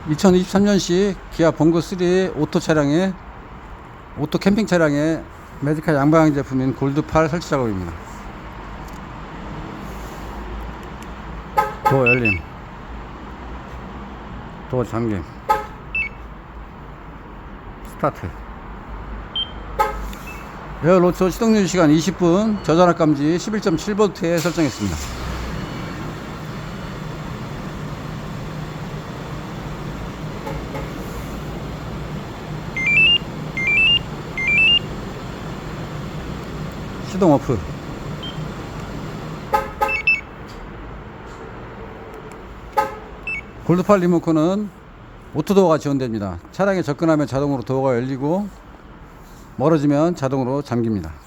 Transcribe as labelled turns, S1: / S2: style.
S1: 2023년식 기아 봉고 3 오토 차량의 오토 캠핑 차량의 메디카 양방향 제품인 골드8 설치 작업입니다. 도어 열림, 도어 잠김, 스타트. 에어 로초 시동 유지 시간 20분, 저전압 감지 11.7V에 설정했습니다. 시동 오프. 골드8 리모컨은 오토도어가 지원됩니다. 차량에 접근하면 자동으로 도어가 열리고 멀어지면 자동으로 잠깁니다.